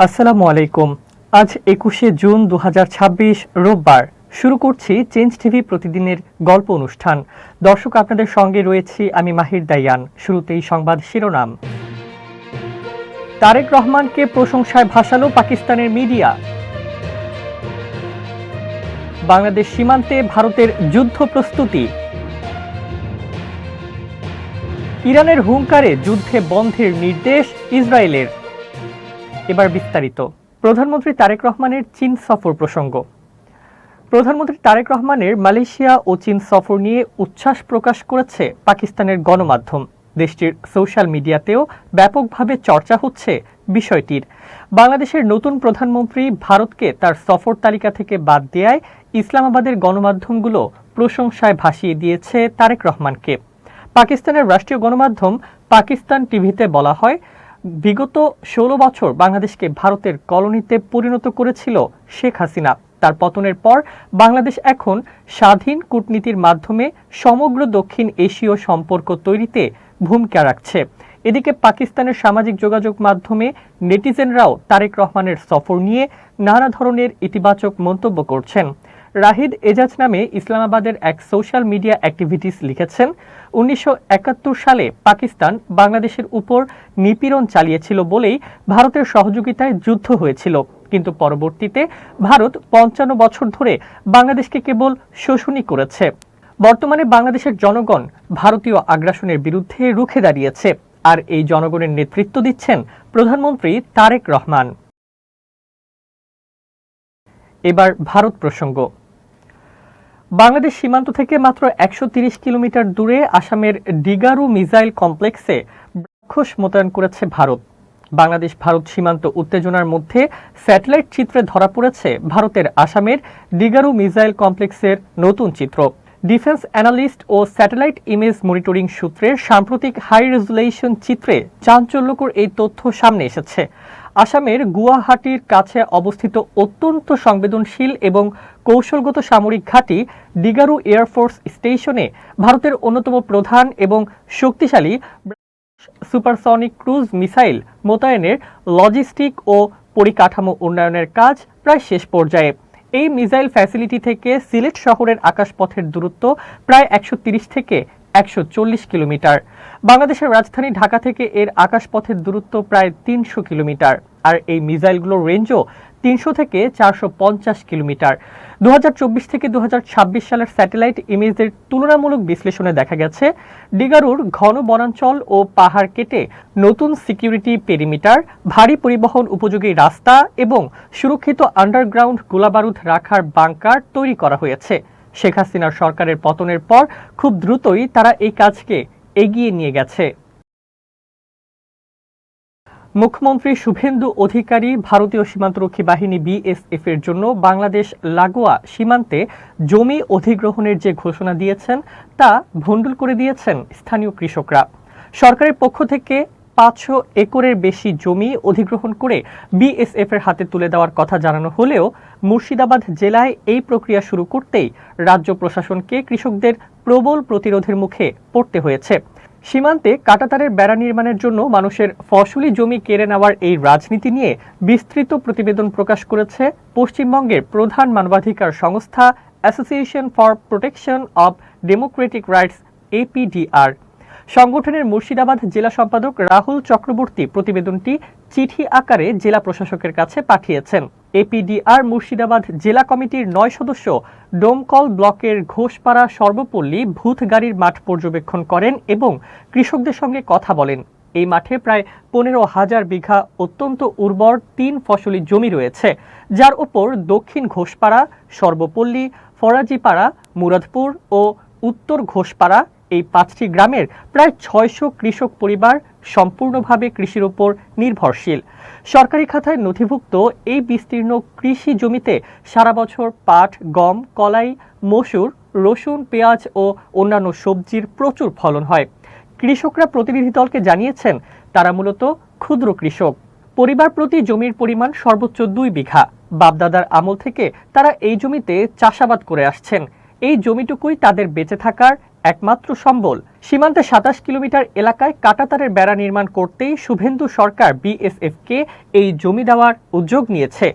আসসালামু আলাইকুম। আজ ২১শে জুন ২০২৬ রোববার। শুরু করছি চেঞ্জ টিভি প্রতিদিনের গল্প অনুষ্ঠান। দর্শক, আপনাদের সঙ্গে রয়েছি আমি মাহির দাইয়ান। শুরুতেই সংবাদ শিরোনাম। তারেক রহমানকে প্রশংসায় ভাসালো পাকিস্তানের মিডিয়া। বাংলাদেশ সীমান্তে ভারতের যুদ্ধ প্রস্তুতি। ইরানের হুঙ্কারে যুদ্ধে বন্ধের নির্দেশ ইসরায়েলের। এবার বিস্তারিত। প্রধানমন্ত্রী তারেক রহমানের চীন সফর প্রসঙ্গ। প্রধানমন্ত্রী তারেক রহমানের মালয়েশিয়া ও চীন সফর নিয়ে উচ্ছ্বাস প্রকাশ করেছে পাকিস্তানের গণমাধ্যম। দেশটির সোশ্যাল মিডিয়াতেও ব্যাপকভাবে চর্চা হচ্ছে বিষয়টির। বাংলাদেশের নতুন প্রধানমন্ত্রী ভারতকে তার সফর তালিকা থেকে বাদ দেয়ায় ইসলামাবাদের গণমাধ্যমগুলো প্রশংসায় ভাসিয়ে দিয়েছে তারেক রহমানকে। পাকিস্তানের রাষ্ট্রীয় গণমাধ্যম পাকিস্তান টিভিতে বলা হয়, বিগত ১৬ বছর বাংলাদেশকে ভারতের কলোনিতে পরিণত করেছিল শেখ হাসিনা। তার পতনের পর বাংলাদেশ এখন স্বাধীন কূটনীতির মাধ্যমে সমগ্র দক্ষিণ এশীয় সম্পর্ক তৈরিতে ভূমিকা রাখছে। এদিকে পাকিস্তানের সামাজিক যোগাযোগ মাধ্যমে নেটিজেনরাও তারেক রহমানের সফর নিয়ে নানা ধরনের ইতিবাচক মন্তব্য করছেন। রাহিদ এজাজ নামে ইসলামাবাদের এক সোশ্যাল মিডিয়া অ্যাক্টিভিটিস লিখেছেন, ১৯৭১ সালে পাকিস্তান বাংলাদেশের উপর নিপীড়ন চালিয়েছিল বলেই ভারতের সহযোগিতায় যুদ্ধ হয়েছিল, কিন্তু পরবর্তীতে ভারত ৫৫ বছর ধরে বাংলাদেশকে কেবল শোষণই করেছে। বর্তমানে বাংলাদেশের জনগণ ভারতীয় আগ্রাসনের বিরুদ্ধে রুখে দাঁড়িয়েছে, আর এই জনগণের নেতৃত্ব দিচ্ছেন প্রধানমন্ত্রী তারেক রহমান। এবার ভারত প্রসঙ্গ। বাংলাদেশ সীমান্ত থেকে মাত্র ১৩০ কিলোমিটার দূরে আসামের ডিগারু মিসাইল কমপ্লেক্সে রাক্ষস মোতায়েন করেছে ভারত। বাংলাদেশ ভারত সীমান্ত উত্তেজনার মধ্যে স্যাটেলাইট চিত্রে ধরা পড়েছে ভারতের আসামের ডিগারু মিসাইল কমপ্লেক্সের নতুন চিত্র। ডিফেন্স অ্যানালিস্ট ও স্যাটেলাইট ইমেজ মনিটরিং সূত্রের সাম্প্রতিক হাই রেজুলেশন চিত্রে চাঞ্চল্যকর এই তথ্য সামনে এসেছে। আসামের গুয়াহাটির কাছে অবস্থিত অত্যন্ত সংবেদনশীল এবং কৌশলগত সামরিক ঘাঁটি ডিগারু এয়ারফোর্স স্টেশনে ভারতের অন্যতম প্রধান এবং শক্তিশালী সুপারসনিক ক্রুজ মিসাইল মোতায়েনের লজিস্টিক ও পরিকাঠামো উন্নয়নের কাজ প্রায় শেষ পর্যায়ে। এই মিসাইল ফ্যাসিলিটি থেকে সিলেট শহরের আকাশপথের দূরত্ব প্রায় ১৩০ থেকে ১৪০ কিলোমিটার। বাংলাদেশের রাজধানী ঢাকা থেকে এর আকাশপথের দূরত্ব প্রায় ৩০০ কিলোমিটার, আর এই মিসাইলগুলোর রেঞ্জও ৩০০ থেকে ৪৫০ কিলোমিটার। ২০২৪ থেকে ২০২৬ সালের স্যাটেলাইট ইমেজের তুলনামূলক বিশ্লেষণে দেখা গেছে, ডিগারুর ঘন বনাঞ্চল ও পাহাড় কেটে নতুন সিকিউরিটি পেরিমিটার, ভারী পরিবহন উপযোগী রাস্তা এবং সুরক্ষিত আন্ডারগ্রাউন্ড গোলাবারুদ রাখার বাংকার তৈরি করা হয়েছে। শেখ হাসিনার সরকারের পতনের পর খুব দ্রুতই তারা এই কাজকে এগিয়ে নিয়ে গেছে। মুখ্যমন্ত্রী শুভেন্দু অধিকারী ভারতীয় সীমান্তরক্ষী বাহিনী বিএসএফ এর জন্য বাংলাদেশ লাগোয়া সীমান্তে জমি অধিগ্রহণের যে ঘোষণা দিয়েছেন তা ভণ্ডুল করে দিয়েছেন স্থানীয় কৃষকরা। সরকারের পক্ষ থেকে ৫০০ একরের বেশি জমি অধিগ্রহণ করে বিএসএফ এর হাতে তুলে দেওয়ার কথা জানানো হলেও মুর্শিদাবাদ জেলায় এই প্রক্রিয়া শুরু করতেই রাজ্য প্রশাসনকে কৃষকদের প্রবল প্রতিরোধের মুখে পড়তে হয়েছে। সীমান্তে কাঁটাতারের বেড়া নির্মাণের জন্য মানুষের ফসলি জমি কেড়ে নেওয়ার এই রাজনীতি নিয়ে বিস্তৃত প্রতিবেদন প্রকাশ করেছে পশ্চিমবঙ্গের প্রধান মানবাধিকার সংস্থা association for protection of Democratic rights APDR। সংগঠনের মুর্শিদাবাদ জেলা সম্পাদক রাহুল চক্রবর্তী প্রতিবেদনটি চিঠি আকারে জেলা প্রশাসকের কাছে পাঠিয়েছেন। APDR মুর্শিদাবাদ জেলা কমিটির ৯ সদস্য ডোমকল ব্লকের ঘোষপাড়া সর্বপল্লী ভূত গাড়ির মাঠ পর্যবেক্ষণ করেন এবং কৃষকদের সঙ্গে কথা বলেন। এই মাঠে প্রায় ১৫,০০০ বিঘা অত্যন্ত উর্বর ৩ ফসলি জমি রয়েছে, যার উপর দক্ষিণ ঘোষপাড়া, সর্বপল্লী, ফরাজিপাড়া, মুরাদপুর ও উত্তর ঘোষপাড়া এই ৫টি গ্রামের প্রায় ৬০০ কৃষক পরিবার সম্পূর্ণভাবে কৃষির উপর নির্ভরশীল। সরকারি খাতায় নথিভুক্ত এই বিস্তীর্ণ কৃষি জমিতে সারা বছর পাট, গম, কলাই, মসুর, রসুন, পেঁয়াজ ও অন্যান্য সবজির প্রচুর ফলন হয়। কৃষকরা প্রতিনিধি দলকে জানিয়েছেন, তারা মূলত ক্ষুদ্র কৃষক। পরিবার প্রতি জমির পরিমাণ সর্বোচ্চ ২ বিঘা। বাপদাদার আমল থেকে তারা এই জমিতে চাষাবাদ করে আসছেন। এই জমিটুকুই তাদের বেঁচে থাকার একমাত্র সম্বল। সীমান্তে ২৭ কিলোমিটার এলাকায় কাঁটাতারের বেড়া নির্মাণ করতেই শুভেন্দু সরকার বিএসএফকে এই জমি দেওয়ার উদ্যোগ নিয়েছে।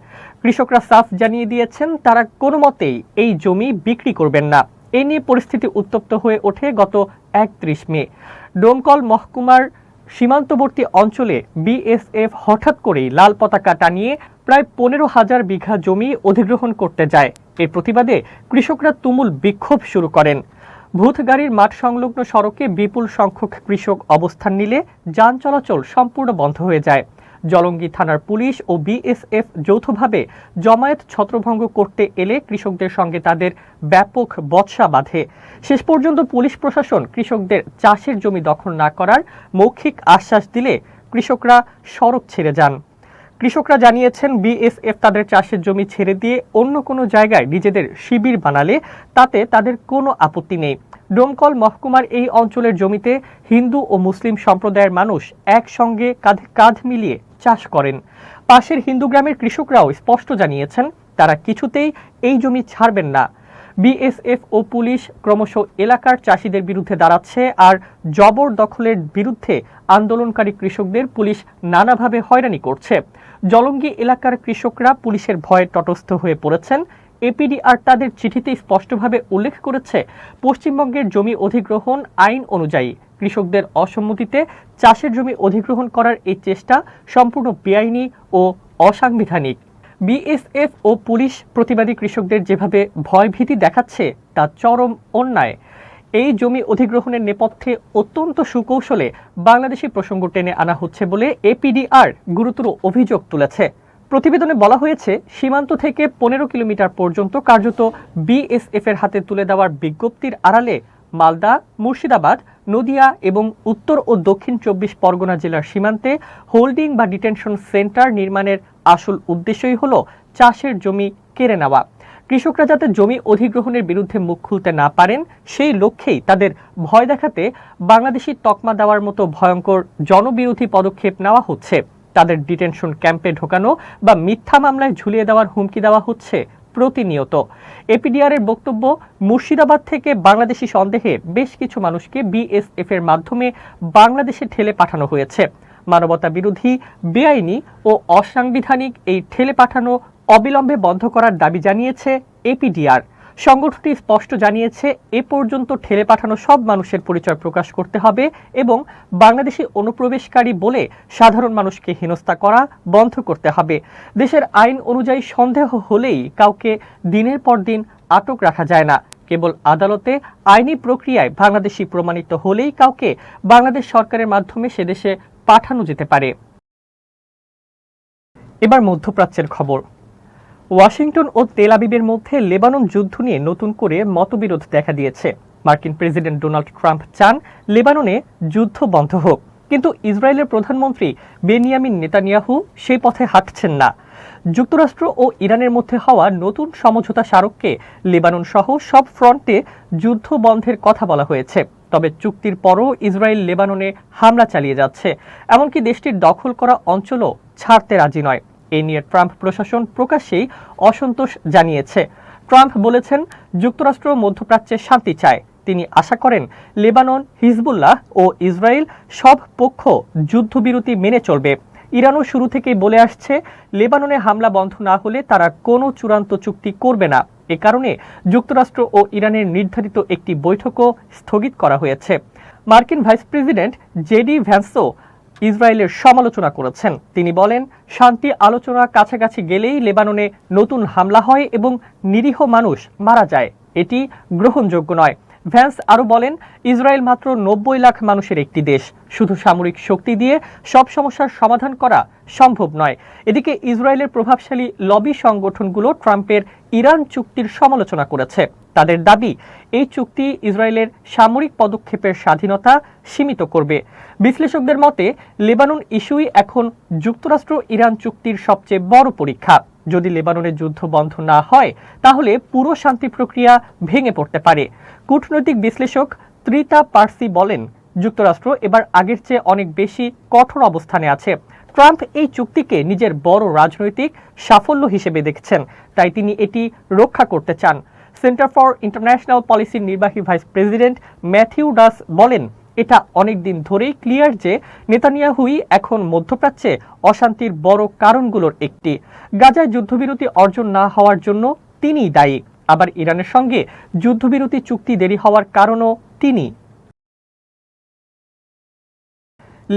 কৃষকরা সাফ জানিয়ে দিয়েছেন তারা কোনো মতেই এই জমি বিক্রি করবেন না। এ নিয়ে পরিস্থিতি উত্তপ্ত হয়ে ওঠে গত ৩১ মে। ডোমকল মহকুমার সীমান্তবর্তী অঞ্চলে বিএসএফ হঠাৎ করেই লাল পতাকা টানিয়ে প্রায় ১৫,০০০ বিঘা জমি অধিগ্রহণ করতে যায়। এর প্রতিবাদে কৃষকরা তুমুল বিক্ষোভ শুরু করেন। ভূতগাড়ির মাঠ সংলগ্ন সড়কে বিপুল সংখ্যক কৃষক অবস্থান নিলে যান চলাচল সম্পূর্ণ বন্ধ হয়ে যায়। জলঙ্গি থানার পুলিশ ও বিএসএফ যৌথভাবে জমায়েত ছত্রভঙ্গ করতে এলে কৃষকদের সঙ্গে তাদের ব্যাপক বচসা বাধে। শেষ পর্যন্ত পুলিশ প্রশাসন কৃষকদের চাষের জমি দখল না করার মৌখিক আশ্বাস দিলে কৃষকরা সড়ক ছেড়ে যান। কৃষকরা জানিয়েছেন বিএসএফ তাদের চাষের জমি ছেড়ে দিয়ে অন্য কোনো জায়গায় নিজেদের শিবির বানালে তাতে তাদের কোনো আপত্তি নেই। ডোমকল মহকুমার এই অঞ্চলের জমিতে হিন্দু ও মুসলিম সম্প্রদায়ের মানুষ একসঙ্গে কাঁধে কাঁধ মিলিয়ে চাষ করেন। পাশের হিন্দু গ্রামের কৃষকরাও স্পষ্ট জানিয়েছেন তারা কিছুতেই এই জমি ছাড়বেন না। বিএসএফ ও পুলিশ ক্রমশ এলাকার চাষিদের বিরুদ্ধে দাঁড়াচ্ছে, আর জবরদখলের বিরুদ্ধে আন্দোলনকারী কৃষকদের পুলিশ নানাভাবে হয়রানি করছে। জলঙ্গি এলাকার কৃষকরা পুলিশের ভয়ে তটস্থ হয়ে পড়েছেন। এপিডিআর তাদের চিঠিতে স্পষ্টভাবে উল্লেখ করেছে, পশ্চিমবঙ্গের জমি অধিগ্রহণ আইন অনুযায়ী কৃষকদের অসম্মতিতে চাষের জমি অধিগ্রহণ করার এই চেষ্টা সম্পূর্ণ বেআইনি ও অসাংবিধানিক। বিএসএফ ও পুলিশ প্রতিবাদী কৃষকদের যেভাবে ভয়ভীতি দেখাচ্ছে তা চরম অন্যায়। এই জমি অধিগ্রহণের নেপথ্যে অত্যন্ত সুকৌশলে বাংলাদেশি প্রসঙ্গ টেনে আনা হচ্ছে বলে এপিডিআর গুরুতর অভিযোগ তুলেছে। প্রতিবেদনে বলা হয়েছে, সীমান্ত থেকে ১৫ কিলোমিটার পর্যন্ত কার্যত বিএসএফ এর হাতে তুলে দেওয়ার বিজ্ঞপ্তির আড়ালে মালদা, মুর্শিদাবাদ, নদিয়া এবং উত্তর ও দক্ষিণ ২৪ পরগনা জেলার সীমান্তে হোল্ডিং বা ডিটেনশন সেন্টার নির্মাণের আসল উদ্দেশ্যই হল চাষের জমি কেড়ে নেওয়া। কৃষকরা যাতে জমি অধিগ্রহণের বিরুদ্ধে মুখ খুলতে না পারেন সেই লক্ষ্যেই তাদের ভয় দেখাতে বাংলাদেশি তকমা দেওয়ার মতো ভয়ঙ্কর জনবিরোধী পদক্ষেপ নেওয়া হচ্ছে। তাদের ডিটেনশন ক্যাম্পে ঢোকানো বা মিথ্যা মামলায় ঝুলিয়ে দেওয়ার হুমকি দেওয়া হচ্ছে প্রতিনিয়ত। এপিডিআর এর বক্তব্য, মুর্শিদাবাদ থেকে বাংলাদেশি সন্দেহে বেশ কিছু মানুষকে বিএসএফ এর মাধ্যমে বাংলাদেশে ঠেলে পাঠানো হয়েছে। মানবতা বিরোধী, বেআইনি ও অসাংবিধানিক এই ঠেলে পাঠানো অবিলম্বে বন্ধ করার দাবি জানিয়েছে এপিডিআর। সংগঠনটি স্পষ্ট জানিয়েছে, এ পর্যন্ত ঠেলে পাঠানো সব মানুষের পরিচয় প্রকাশ করতে হবে এবং বাংলাদেশি অনুপ্রবেশকারী বলে সাধারণ মানুষকে হেনস্থা করা বন্ধ করতে হবে। দেশের আইন অনুযায়ী সন্দেহ হলেই কাউকে দিনের পর দিন আটক রাখা যায় না। কেবল আদালতে আইনি প্রক্রিয়ায় বাংলাদেশি প্রমাণিত হলেই কাউকে বাংলাদেশ সরকারের মাধ্যমে সেদেশে পাঠানো যেতে পারে। এবার মধ্যপ্রাচ্যের খবর। ওয়াশিংটন ও তেল আবিবের মধ্যে লেবানন যুদ্ধ নিয়ে নতুন করে মতবিরোধ দেখা দিয়েছে। মার্কিন প্রেসিডেন্ট ডোনাল্ড ট্রাম্প চান লেবাননে যুদ্ধ বন্ধ হোক, কিন্তু ইসরায়েলের প্রধানমন্ত্রী বেনিয়ামিন নেতানিয়াহু সেই পথে হাঁটছেন না। যুক্তরাষ্ট্র ও ইরানের মধ্যে হওয়া নতুন সমঝোতা স্মারককে লেবানন সহ সব ফ্রন্টে যুদ্ধ বন্ধের কথা বলা হয়েছে। তবে চুক্তির পরও ইসরায়েল লেবাননে হামলা চালিয়ে যাচ্ছে, এমনকি দেশটির দখল করা অঞ্চলও ছাড়তে রাজি নয়। এ নিয়ে ট্রাম্প প্রশাসন প্রকাশ্যেই অসন্তোষ জানিয়েছে। ট্রাম্প বলেছেন, যুক্তরাষ্ট্র মধ্যপ্রাচ্যে শান্তি চায়। তিনি আশা করেন লেবানন, হিজবুল্লাহ ও ইসরায়েল সব পক্ষ যুদ্ধবিরতি মেনে চলবে। ইরানও শুরু থেকেই বলে আসছে, লেবাননে হামলা বন্ধ না হলে তারা কোনো চূড়ান্ত চুক্তি করবে না। এ কারণে যুক্তরাষ্ট্র ও ইরানের নির্ধারিত একটি বৈঠকও স্থগিত করা হয়েছে। মার্কিন ভাইস প্রেসিডেন্ট জেডি ভ্যান্সও ইসরায়েলের সমালোচনা করেছেন। তিনি বলেন, শান্তি আলোচনা কাছাকাছি গেলেই লেবাননে নতুন হামলা হয় এবং নিরীহ মানুষ মারা যায়। এটি গ্রহণযোগ্য নয়। ভ্যান্স আরও বলেন, ইসরায়েল মাত্র ৯০ লাখ মানুষের একটি দেশ। শুধু সামরিক শক্তি দিয়ে সব সমস্যার সমাধান করা সম্ভব নয়। এদিকে ইসরায়েলের প্রভাবশালী লবি সংগঠনগুলো ট্রাম্পের ইরান চুক্তির সমালোচনা করেছে। তাদের দাবি, এই চুক্তি ইসরায়েলের সামরিক পদক্ষেপের স্বাধীনতা সীমিত করবে। বিশ্লেষকদের মতে, লেবানন ইস্যুই এখন যুক্তরাষ্ট্র ইরান চুক্তির সবচেয়ে বড় পরীক্ষা। যদি লেবাননের যুদ্ধ বন্ধ না হয়, তাহলে পুরো শান্তি প্রক্রিয়া ভেঙে পড়তে পারে। কূটনৈতিক বিশ্লেষক ত্রিতা পার্সি বলেন, যুক্তরাষ্ট্র এবার আগের চেয়ে অনেক বেশি কঠোর অবস্থানে আছে। ট্রাম্প এই চুক্তিকে নিজের বড় রাজনৈতিক সাফল্য হিসেবে দেখছেন, তাই তিনি এটি রক্ষা করতে চান। সেন্টার ফর ইন্টারন্যাশনাল পলিসির নির্বাহী ভাইস প্রেসিডেন্ট ম্যাথিউ ডাস বলেন, এটা অনেক দিন ধরেই ক্লিয়ার যে নেতানিয়াহুই এখন মধ্যপ্রাচ্যে অশান্তির বড় কারণগুলোর একটি। গাজায় যুদ্ধবিরতি অর্জন না হওয়ার জন্য তিনিই দায়ী। আবার ইরানের সঙ্গে যুদ্ধবিরতি চুক্তি দেরি হওয়ার কারণও তিনি।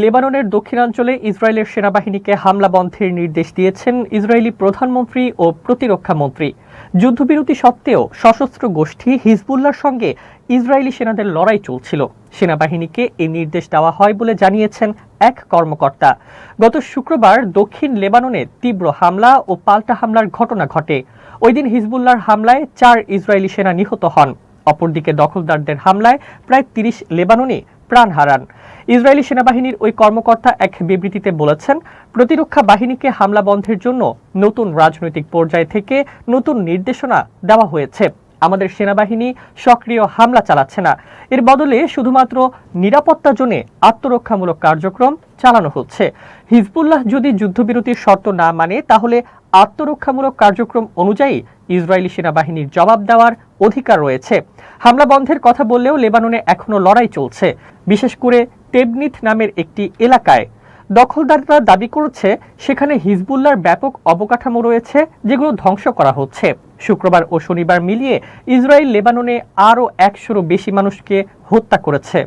লেবাননের দক্ষিণাঞ্চলে ইসরায়েলের সেনাবাহিনীকে হামলা বন্ধের নির্দেশ দিয়েছেন ইসরায়েলি প্রধানমন্ত্রী ও প্রতিরক্ষা মন্ত্রী। যুদ্ধবিরতি সত্ত্বেও সশস্ত্র গোষ্ঠী হিজবুল্লাহর সঙ্গে ইসরায়েলি সেনাদের লড়াই চলছিল। সেনাবাহিনীকে এই নির্দেশ দেওয়া হয় বলে জানিয়েছেন এক কর্মকর্তা। গত শুক্রবার দক্ষিণ লেবাননে তীব্র হামলা ও পাল্টা হামলার ঘটনা ঘটে। ওই দিন হিজবুল্লাহর হামলায় 4 ইসরায়েলি সেনা নিহত হন। অপরদিকে দখলদারদের হামলায় প্রায় 30 লেবাননি প্রাণ হারান। ইসরায়েলি সেনাবাহিনীর ওই কর্মকর্তা এক বিবৃতিতে বলেছেন, প্রতিরক্ষা বাহিনীকে হামলা বন্ধের জন্য নতুন রাজনৈতিক পর্যায় থেকে নতুন নির্দেশনা দেওয়া হয়েছে। আমাদের সেনাবাহিনী সক্রিয় হামলা চালাচ্ছে না, এর বদলে শুধুমাত্র নিরাপত্তার জন্য আত্মরক্ষামূলক কার্যক্রম চালানো হচ্ছে। হিজবুল্লাহ যদি যুদ্ধবিরতির শর্ত না মানে তাহলে আত্মরক্ষামূলক কার্যক্রম অনুযায়ী ইসরায়েলি সেনাবাহিনীর জবাব দেওয়ার অধিকার রয়েছে। হামলা বন্ধের কথা বললেও লেবাননে এখনো লড়াই চলছে, বিশেষ করে তেবনিথ নামের একটি এলাকায়। দখলদাররা দাবি করেছে সেখানে হিজবুল্লাহর ব্যাপক অবকাঠামো রয়েছে, যেগুলো ধ্বংস করা হচ্ছে। শুক্রবার ও শনিবার মিলিয়ে ইসরায়েল লেবাননে আরও 100-রও বেশি মানুষকে হত্যা করেছে।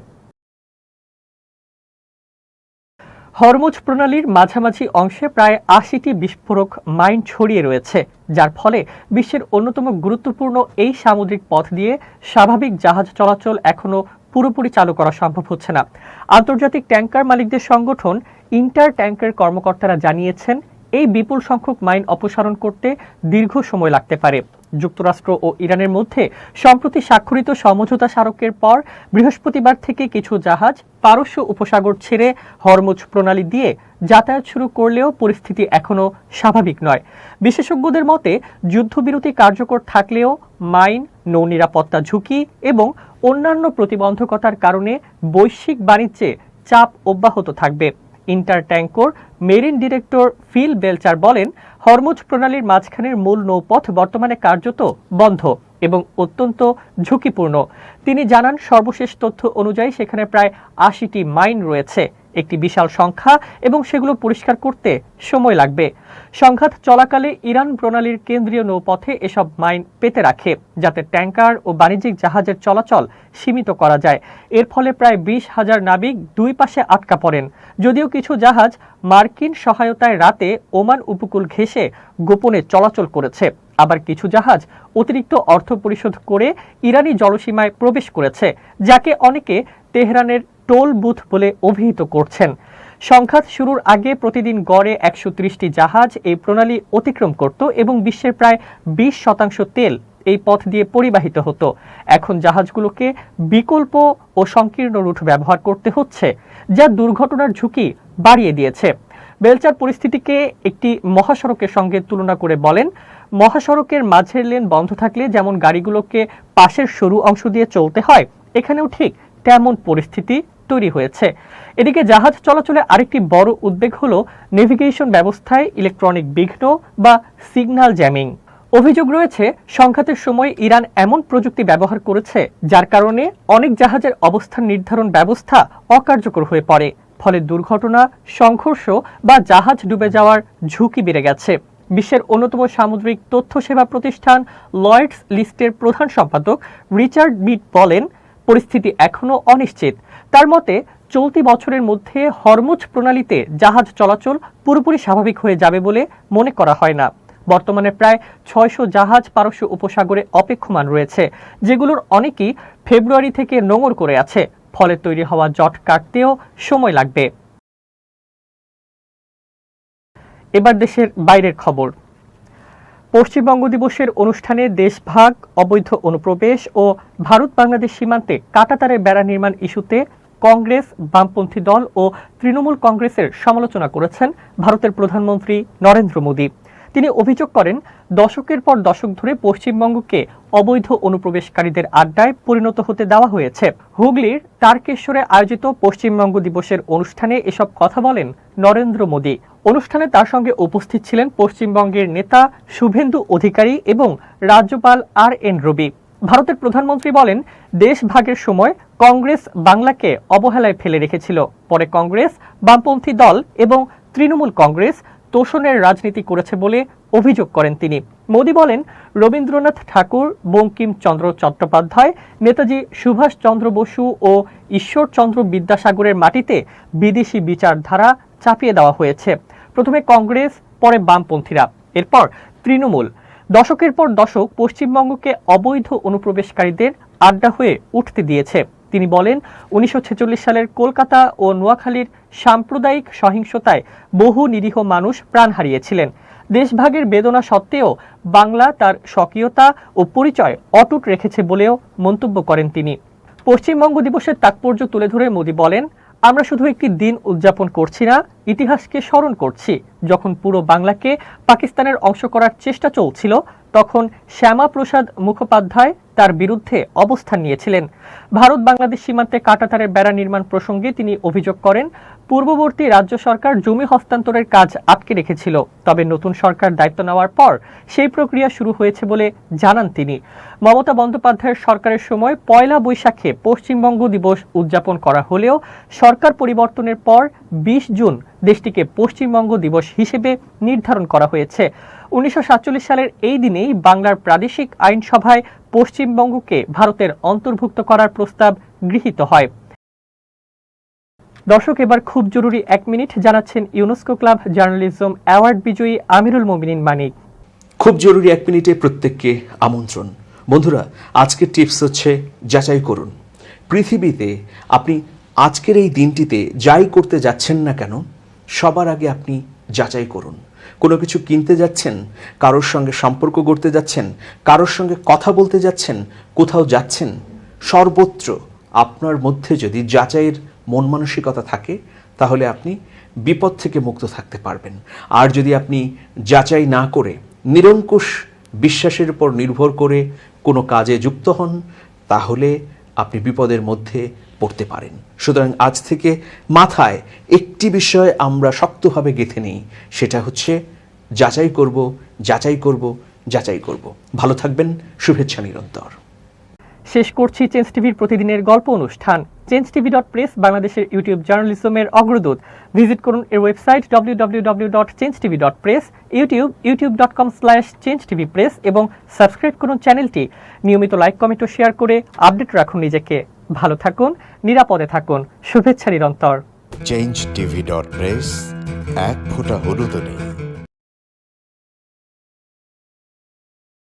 হরমুজ প্রণালীর মাঝামাঝি অংশে প্রায় 80টি বিস্ফোরক মাইন ছড়িয়ে রয়েছে, যার ফলে বিশ্বের অন্যতম গুরুত্বপূর্ণ এই সামুদ্রিক পথ দিয়ে স্বাভাবিক জাহাজ চলাচল এখনো পুরোপুরি চালু করা সম্ভব হচ্ছে না। আন্তর্জাতিক ট্যাঙ্কার মালিকদের সংগঠন ইন্টার ট্যাঙ্কের কর্মকর্তারা জানিয়েছেন, এই বিপুল সংখ্যক মাইন অপসারণ করতে দীর্ঘ সময় লাগতে পারে। যুক্তরাষ্ট্র ও ইরানের মধ্যে সম্প্রতি স্বাক্ষরিত সমঝোতা স্মারকের পর বৃহস্পতিবার থেকে কিছু জাহাজ পারস্য উপসাগর ছেড়ে হরমুজ প্রণালী দিয়ে যাতায়াত শুরু করলেও পরিস্থিতি এখনো স্বাভাবিক নয়। বিশেষজ্ঞদের মতে, যুদ্ধবিরতি কার্যকর থাকলেও মাইন, নৌ নিরাপত্তা ঝুঁকি এবং অন্যান্য প্রতিবন্ধকতার কারণে বৈশ্বিক বাণিজ্যে চাপ অব্যাহত থাকবে। Intertanko marine director Phil Belcher বলেন, হরমুজ প্রণালীর মাঝখানের মূল নৌপথ বর্তমানে কার্যত বন্ধ এবং অত্যন্ত ঝুঁকিপূর্ণ। তিনি জানান, সর্বশেষ তথ্য অনুযায়ী সেখানে প্রায় 80টি মাইন রয়েছে, একটি বিশাল সংখ্যা, এবং সেগুলো পরিষ্কার করতে সময় লাগবে। সংঘাত চলাকালে ইরান প্রণালীর কেন্দ্রীয় নৌপথে এসব মাইন পেতে রাখে, যাতে ট্যাঙ্কার ও বাণিজ্যিক জাহাজের চলাচল সীমিত করা যায়। এর ফলে প্রায় 20,000 নাবিক দুই পাশে আটকা পড়েন। যদিও কিছু জাহাজ মার্কিন সহায়তায় রাতে ওমান উপকূল ঘেঁষে গোপনে চলাচল করেছে, আবার কিছু জাহাজ অতিরিক্ত অর্থ পরিশোধ করে ইরানি জলসীমায় প্রবেশ করেছে, যাকে অনেকে তেহরানের টোল বুথ বলে অভিহিত করছেন। সংঘাত শুরুর আগে প্রতিদিন গড়ে 130টি জাহাজ এই প্রণালী অতিক্রম করত এবং বিশ্বের প্রায় 20% তেল এই পথ দিয়ে পরিবাহিত হতো। এখন জাহাজগুলোকে বিকল্প ও সংকীর্ণ রুট ব্যবহার করতে হচ্ছে, যা দুর্ঘটনার ঝুঁকি বাড়িয়ে দিয়েছে। বেলচার পরিস্থিতিকে একটি মহাসড়কের সঙ্গে তুলনা করে বলেন, মহাসড়কের মাঝের লেন বন্ধ থাকলে যেমন গাড়িগুলোকে পাশের সরু অংশ দিয়ে চলতে হয়, এখানেও ঠিক তেমন পরিস্থিতি তৈরি হয়েছে। এদিকে জাহাজ চলাচলে আরেকটি বড় উদ্বেগ হলো নেভিগেশন ব্যবস্থায় ইলেকট্রনিক বিঘ্ন বা সিগন্যাল জ্যামিং। অভিযোগ রয়েছে, সংঘাতের সময় ইরান এমন প্রযুক্তি ব্যবহার করেছে যার কারণে অনেক জাহাজের অবস্থান নির্ধারণ ব্যবস্থা অকার্যকর হয়ে পড়ে। ফলে দুর্ঘটনা, সংঘর্ষ বা জাহাজ ডুবে যাওয়ার ঝুঁকি বেড়ে গেছে। বিশ্বের অন্যতম সামুদ্রিক তথ্য সেবা প্রতিষ্ঠান লয়েডস লিস্টের প্রধান সম্পাদক রিচার্ড বিট বলেন, পরিস্থিতি এখনও অনিশ্চিত। তার মতে, চলতি বছরের মধ্যে হরমুজ প্রণালীতে জাহাজ চলাচল পুরোপুরি স্বাভাবিক হয়ে যাবে বলে মনে করা হয় না। বর্তমানে প্রায় 600 জাহাজ পারস্য উপসাগরে অপেক্ষমান রয়েছে, যেগুলোর অনেকেই ফেব্রুয়ারি থেকে নোঙর করে আছে। ফলে তৈরি হওয়া জট কাটতেও সময় লাগবে। এবার দেশের বাইরের খবর। পশ্চিমবঙ্গ দিবসের অনুষ্ঠানে দেশভাগ, অবৈধ অনুপ্রবেশ ও ভারত বাংলাদেশ সীমান্তে কাঁটাতারের বেড়া নির্মাণ ইস্যুতে কংগ্রেস, বামপন্থী দল ও তৃণমূল কংগ্রেসের সমালোচনা করেছেন ভারতের প্রধানমন্ত্রী নরেন্দ্র মোদী। তিনি অভিযোগ করেন, দশকের পর দশক ধরে পশ্চিমবঙ্গকে অবৈধ অনুপ্রবেশকারীদের আড্ডায় পরিণত হতে দেওয়া হয়েছে। হুগলির তারকেশ্বরে আয়োজিত পশ্চিমবঙ্গ দিবসের অনুষ্ঠানে এসব কথা বলেন নরেন্দ্র মোদী। অনুষ্ঠানে তার সঙ্গে উপস্থিত ছিলেন পশ্চিমবঙ্গের নেতা শুভেন্দু অধিকারী এবং রাজ্যপাল আর.এন. রবি। ভারতের প্রধানমন্ত্রী বলেন, দেশ ভাগের সময় কংগ্রেস বাংলাকে অবহেলায় ফেলে রেখেছিল। পরে কংগ্রেস, বামপন্থী দল এবং তৃণমূল কংগ্রেস তোষণের রাজনীতি করেছে বলে অভিযোগ করেন তিনি। মোদি বলেন, রবীন্দ্রনাথ ঠাকুর, বঙ্কিমচন্দ্র চট্টোপাধ্যায়, নেতাজি সুভাষচন্দ্র বসু ও ঈশ্বরচন্দ্র বিদ্যাসাগরের মাটিতে বিদেশি বিচারধারা চাপিয়ে দেওয়া হয়েছে। প্রথমে কংগ্রেস, পরে বামপন্থীরা, এরপর তৃণমূল। দশকের পর দশক পশ্চিমবঙ্গকে অবৈধ অনুপ্রবেশকারীদের আড্ডা হয়ে উঠতে দিয়েছে। তিনি বলেন, 1946 সালের কলকাতা ও নোয়াখালীর সাম্প্রদায়িক সহিংসতায় বহু নিরীহ মানুষ প্রাণ হারিয়েছিলেন। দেশভাগের বেদনা সত্ত্বেও বাংলা তার স্বকীয়তা ও পরিচয় অটুট রেখেছে বলেও মন্তব্য করেন তিনি। পশ্চিমবঙ্গ দিবসের তাৎপর্য তুলে ধরে মোদি বলেন, আমরা শুধু একটি দিন উদযাপন করছি না, ইতিহাসকে স্মরণ করছি। যখন পুরো বাংলাকে পাকিস্তানের অংশ করার চেষ্টা চলছিল, তখন শ্যামাপ্রসাদ মুখোপাধ্যায় তার বিরুদ্ধে অবস্থান নিয়েছিলেন। ভারত বাংলাদেশ সীমান্তে কাঁটাতারের বেড়া নির্মাণ প্রসঙ্গে তিনি অভিযোগ করেন, পূর্ববর্তী রাজ্য সরকার জমি হস্তান্তরের কাজ আটকে রেখেছিল। তবে নতুন সরকার দায়িত্ব নেওয়ার পর সেই প্রক্রিয়া শুরু হয়েছে বলে জানান তিনি। মমতা বন্দ্যোপাধ্যায়ের সরকারের সময় পয়লা বৈশাখে পশ্চিমবঙ্গ দিবস উদযাপন করা হলেও সরকার পরিবর্তনের পর 20 জুন দেশটিকে পশ্চিমবঙ্গ দিবস হিসেবে নির্ধারণ করা হয়েছে। 1947 সালের এই দিনেই বাংলার প্রাদেশিক আইনসভায় পশ্চিমবঙ্গকে ভারতের অন্তর্ভুক্ত করার প্রস্তাব গৃহীত হয়। দর্শক, এবার খুব জরুরি 1 মিনিট জানাচ্ছেন ইউনেস্কো ক্লাব জার্নালিজম অ্যাওয়ার্ড বিজয়ী আমিরুল মোমিনিন মানিক। খুব জরুরি 1 মিনিটে প্রত্যেককে আমন্ত্রণ। বন্ধুরা, আজকের টিপস হচ্ছে যাচাই করুন। পৃথিবীতে আপনি আজকের এই দিনটিতে যাই করতে যাচ্ছেন না কেন, সবার আগে আপনি যাচাই করুন। কোনো কিছু কিনতে যাচ্ছেন, কারোর সঙ্গে সম্পর্ক গড়তে যাচ্ছেন, কারোর সঙ্গে কথা বলতে যাচ্ছেন, কোথাও যাচ্ছেন, সর্বত্র আপনার মধ্যে যদি যাচাইয়ের মন মানসিকতা থাকে, তাহলে আপনি বিপদ থেকে মুক্ত থাকতে পারবেন। আর যদি আপনি যাচাই না করে নিরঙ্কুশ বিশ্বাসের উপর নির্ভর করে কোনো কাজে যুক্ত হন, তাহলে আপনি বিপদের মধ্যে পড়তে পারেন। সুতরাং আজ থেকে মাথায় একটি বিষয় আমরা শক্তভাবে গেঁথে নিই, সেটা হচ্ছে যাচাই করব, যাচাই করব, যাচাই করব। ভালো থাকবেন, শুভেচ্ছা নিরন্তর। শেষ করছি চেঞ্জ টিভির প্রতিদিনের গল্প অনুষ্ঠান। changetv.press বাংলাদেশের ইউটিউব জার্নালিজমের অগ্রদূত। ভিজিট করুন এর ওয়েবসাইট www.changetv.press, ইউটিউব youtube.com/changetvpress এবং সাবস্ক্রাইব করুন চ্যানেলটি। নিয়মিত লাইক, কমেন্ট ও শেয়ার করে আপডেট রাখুন নিজেকে। ভালো থাকুন, নিরাপদে থাকুন, শুভেচ্ছা নিরন্তর। changetv.press, এক ফোঁটা হলুদও নেই।